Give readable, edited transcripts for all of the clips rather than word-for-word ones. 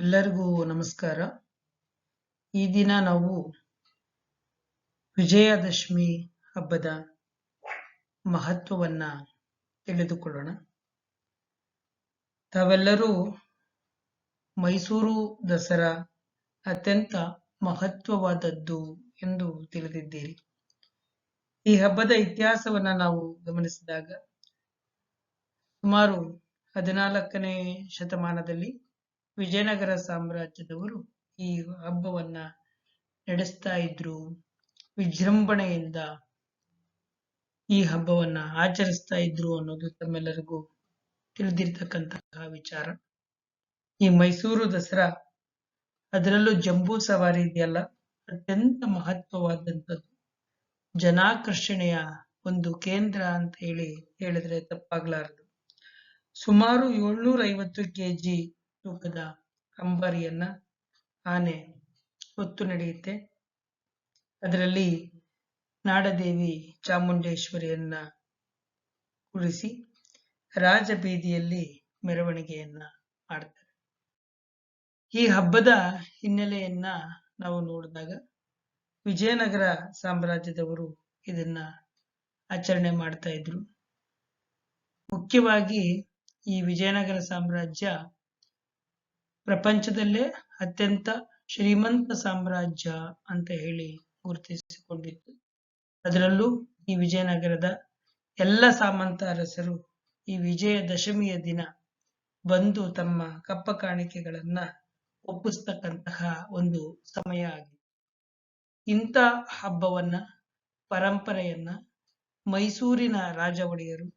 ಎಲ್ಲರಿಗೂ ನಮಸ್ಕಾರ. ಈ ದಿನ ನಾವು ವಿಜಯದಶಮಿ ಹಬ್ಬದ ಮಹತ್ವವನ್ನ ತಿಳಿದುಕೊಳ್ಳೋಣ. ತಾವೆಲ್ಲರೂ ಮೈಸೂರು ದಸರಾ ಅತ್ಯಂತ ಮಹತ್ವವಾದದ್ದು ಎಂದು ತಿಳಿದಿದ್ದೀರಿ. ಈ ಹಬ್ಬದ ಇತಿಹಾಸವನ್ನ ನಾವು ಗಮನಿಸಿದಾಗ ಸುಮಾರು 14ನೇ ಶತಮಾನದಲ್ಲಿ ವಿಜಯನಗರ ಸಾಮ್ರಾಜ್ಯದವರು ಈ ಹಬ್ಬವನ್ನ ನಡೆಸ್ತಾ ಇದ್ರು. ವಿಜೃಂಭಣೆಯಿಂದ ಈ ಹಬ್ಬವನ್ನ ಆಚರಿಸ್ತಾ ಇದ್ರು ಅನ್ನೋದು ತಮ್ಮೆಲ್ಲರಿಗೂ ತಿಳಿದಿರ್ತಕ್ಕಂತಹ ವಿಚಾರ. ಈ ಮೈಸೂರು ದಸರಾ, ಅದರಲ್ಲೂ ಜಂಬೂ ಸವಾರಿ ಇದೆಯಲ್ಲ, ಅತ್ಯಂತ ಮಹತ್ವವಾದಂಥದ್ದು. ಜನಾಕರ್ಷಣೆಯ ಒಂದು ಕೇಂದ್ರ ಅಂತ ಹೇಳಿದ್ರೆ ತಪ್ಪಾಗ್ಲಾರದು. ಸುಮಾರು 750 kg ತೂಕದ ಅಂಬಾರಿಯನ್ನ ಆನೆ ಹೊತ್ತು ನಡೆಯುತ್ತೆ. ಅದರಲ್ಲಿ ನಾಡದೇವಿ ಚಾಮುಂಡೇಶ್ವರಿಯನ್ನ ಕೂರಿಸಿ ರಾಜಬೀದಿಯಲ್ಲಿ ಮೆರವಣಿಗೆಯನ್ನ ಮಾಡ್ತಾರೆ. ಈ ಹಬ್ಬದ ಹಿನ್ನೆಲೆಯನ್ನ ನಾವು ನೋಡಿದಾಗ ವಿಜಯನಗರ ಸಾಮ್ರಾಜ್ಯದವರು ಇದನ್ನ ಆಚರಣೆ ಮಾಡ್ತಾ ಇದ್ರು. ಮುಖ್ಯವಾಗಿ ಈ ವಿಜಯನಗರ ಸಾಮ್ರಾಜ್ಯ ಪ್ರಪಂಚದಲ್ಲೇ ಅತ್ಯಂತ ಶ್ರೀಮಂತ ಸಾಮ್ರಾಜ್ಯ ಅಂತ ಹೇಳಿ ಗುರುತಿಸಿಕೊಂಡಿತ್ತು. ಅದರಲ್ಲೂ ಈ ವಿಜಯನಗರದ ಎಲ್ಲ ಸಾಮಂತ ಅರಸರು ಈ ವಿಜಯದಶಮಿಯ ದಿನ ಬಂದು ತಮ್ಮ ಕಪ್ಪ ಕಾಣಿಕೆಗಳನ್ನ ಒಪ್ಪಿಸ್ತಕ್ಕಂತಹ ಒಂದು ಸಮಯ ಆಗಿದೆ. ಇಂಥ ಹಬ್ಬವನ್ನ, ಪರಂಪರೆಯನ್ನ ಮೈಸೂರಿನ ರಾಜ ಒಡೆಯರು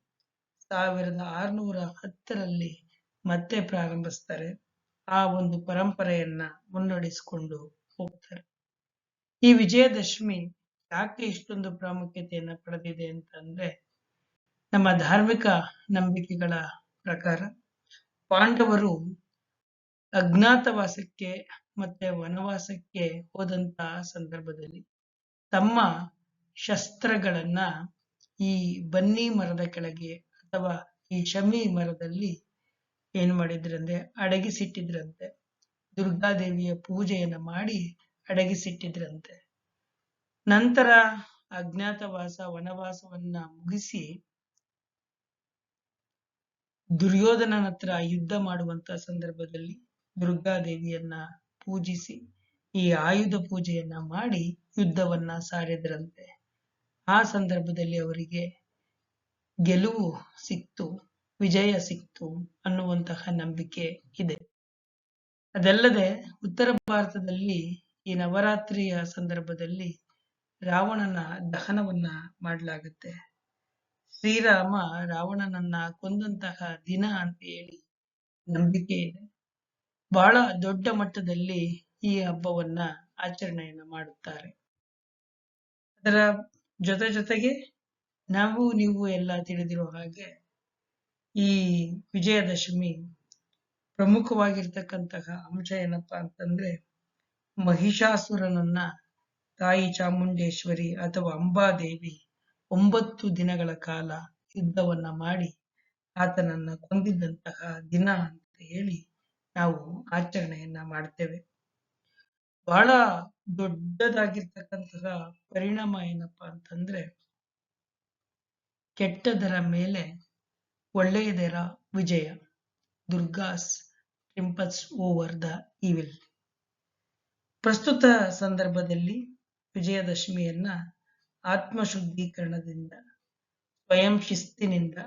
1610ರಲ್ಲಿ ಮತ್ತೆ ಪ್ರಾರಂಭಿಸ್ತಾರೆ. ಆ ಒಂದು ಪರಂಪರೆಯನ್ನ ಮುನ್ನಡೆಸಿಕೊಂಡು ಹೋಗ್ತಾರೆ. ಈ ವಿಜಯದಶಮಿ ಯಾಕೆ ಇಷ್ಟೊಂದು ಪ್ರಾಮುಖ್ಯತೆಯನ್ನ ಪಡೆದಿದೆ ಅಂತಂದ್ರೆ, ನಮ್ಮ ಧಾರ್ಮಿಕ ನಂಬಿಕೆಗಳ ಪ್ರಕಾರ ಪಾಂಡವರು ಅಜ್ಞಾತವಾಸಕ್ಕೆ ಮತ್ತೆ ವನವಾಸಕ್ಕೆ ಹೋದಂತಹ ಸಂದರ್ಭದಲ್ಲಿ ತಮ್ಮ ಶಸ್ತ್ರಗಳನ್ನ ಈ ಬನ್ನಿ ಮರದ ಕೆಳಗೆ ಅಥವಾ ಈ ಶಮಿ ಮರದಲ್ಲಿ ಏನ್ ಮಾಡಿದ್ರಂದ್ರೆ ಅಡಗಿಸಿಟ್ಟಿದ್ರಂತೆ. ದುರ್ಗಾದೇವಿಯ ಪೂಜೆಯನ್ನ ಮಾಡಿ ಅಡಗಿಸಿಟ್ಟಿದ್ರಂತೆ. ನಂತರ ಅಜ್ಞಾತವಾಸ ವನವಾಸವನ್ನ ಮುಗಿಸಿ ದುರ್ಯೋಧನನ ಹತ್ರ ಯುದ್ಧ ಮಾಡುವಂತ ಸಂದರ್ಭದಲ್ಲಿ ದುರ್ಗಾದೇವಿಯನ್ನ ಪೂಜಿಸಿ ಈ ಆಯುಧ ಪೂಜೆಯನ್ನ ಮಾಡಿ ಯುದ್ಧವನ್ನ ಸಾರಿದ್ರಂತೆ. ಆ ಸಂದರ್ಭದಲ್ಲಿ ಅವರಿಗೆ ಗೆಲುವು ಸಿಕ್ತು, ವಿಜಯ ಸಿಕ್ತು ಅನ್ನುವಂತಹ ನಂಬಿಕೆ ಇದೆ. ಅದಲ್ಲದೆ ಉತ್ತರ ಭಾರತದಲ್ಲಿ ಈ ನವರಾತ್ರಿಯ ಸಂದರ್ಭದಲ್ಲಿ ರಾವಣನ ದಹನವನ್ನ ಮಾಡಲಾಗುತ್ತೆ. ಶ್ರೀರಾಮ ರಾವಣನನ್ನ ಕೊಂದಂತಹ ದಿನ ಅಂತ ಹೇಳಿ ನಂಬಿಕೆ ಇದೆ. ಬಹಳ ದೊಡ್ಡ ಮಟ್ಟದಲ್ಲಿ ಈ ಹಬ್ಬವನ್ನ ಆಚರಣೆಯನ್ನ ಮಾಡುತ್ತಾರೆ. ಅದರ ಜೊತೆಗೆ ನೀವು ಎಲ್ಲ ತಿಳಿದಿರೋ ಹಾಗೆ ಈ ವಿಜಯದಶಮಿ ಪ್ರಮುಖವಾಗಿರ್ತಕ್ಕಂತಹ ಅಂಶ ಏನಪ್ಪಾ ಅಂತಂದ್ರೆ, ಮಹಿಷಾಸುರನನ್ನ ತಾಯಿ ಚಾಮುಂಡೇಶ್ವರಿ ಅಥವಾ ಅಂಬಾದೇವಿ 9 ದಿನಗಳ ಕಾಲ ಯುದ್ಧವನ್ನ ಮಾಡಿ ಆತನನ್ನ ಕೊಂದಿದ್ದಂತಹ ದಿನ ಅಂತ ಹೇಳಿ ನಾವು ಆಚರಣೆಯನ್ನ ಮಾಡ್ತೇವೆ. ಬಹಳ ದೊಡ್ಡದಾಗಿರ್ತಕ್ಕಂತಹ ಪರಿಣಾಮ ಏನಪ್ಪಾ ಅಂತಂದ್ರೆ, ಕೆಟ್ಟದರ ಮೇಲೆ ಒಳ್ಳೆಯದರ ವಿಜಯ. ದುರ್ಗಾಸ್ ಟ್ರಿಂಪಸ್ ಓವರ್ ದ ಈವಿಲ್. ಪ್ರಸ್ತುತ ಸಂದರ್ಭದಲ್ಲಿ ವಿಜಯದಶಮಿಯನ್ನ ಆತ್ಮಶುದ್ಧೀಕರಣದಿಂದ, ಸ್ವಯಂ ಶಿಸ್ತಿನಿಂದ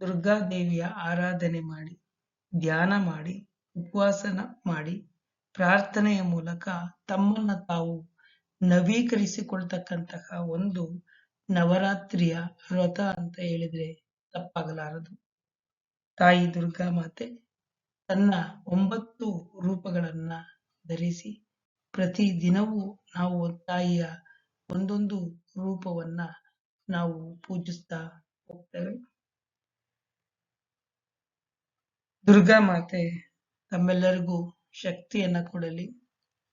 ದುರ್ಗಾದೇವಿಯ ಆರಾಧನೆ ಮಾಡಿ, ಧ್ಯಾನ ಮಾಡಿ, ಉಪವಾಸನ ಮಾಡಿ, ಪ್ರಾರ್ಥನೆಯ ಮೂಲಕ ತಮ್ಮನ್ನ ತಾವು ನವೀಕರಿಸಿಕೊಳ್ತಕ್ಕಂತಹ ಒಂದು ನವರಾತ್ರಿಯ ವ್ರತ ಅಂತ ಹೇಳಿದ್ರೆ ತಪ್ಪಾಗಲಾರದು. ತಾಯಿ ದುರ್ಗಾ ಮಾತೆ ತನ್ನ 9 ರೂಪಗಳನ್ನ ಧರಿಸಿ ಪ್ರತಿ ದಿನವೂ ನಾವು ತಾಯಿಯ ಒಂದೊಂದು ರೂಪವನ್ನ ನಾವು ಪೂಜಿಸ್ತಾ ಹೋಗ್ತೇವೆ. ದುರ್ಗಾ ಮಾತೆ ತಮ್ಮೆಲ್ಲರಿಗೂ ಶಕ್ತಿಯನ್ನ ಕೊಡಲಿ,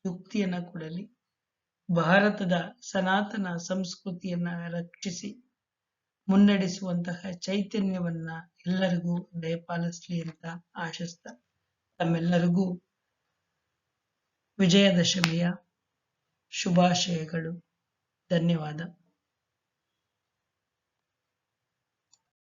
ಯುಕ್ತಿಯನ್ನ ಕೊಡಲಿ, ಭಾರತದ ಸನಾತನ ಸಂಸ್ಕೃತಿಯನ್ನ ರಕ್ಷಿಸಿ ಮುನ್ನಡೆಸುವಂತಹ ಚೈತನ್ಯವನ್ನ ಎಲ್ಲರಿಗೂ ದಯಪಾಲಿಸಲಿ ಅಂತ ಆಶಿಸ್ತಾ ತಮ್ಮೆಲ್ಲರಿಗೂ ವಿಜಯದಶಮಿಯ ಶುಭಾಶಯಗಳು. ಧನ್ಯವಾದ.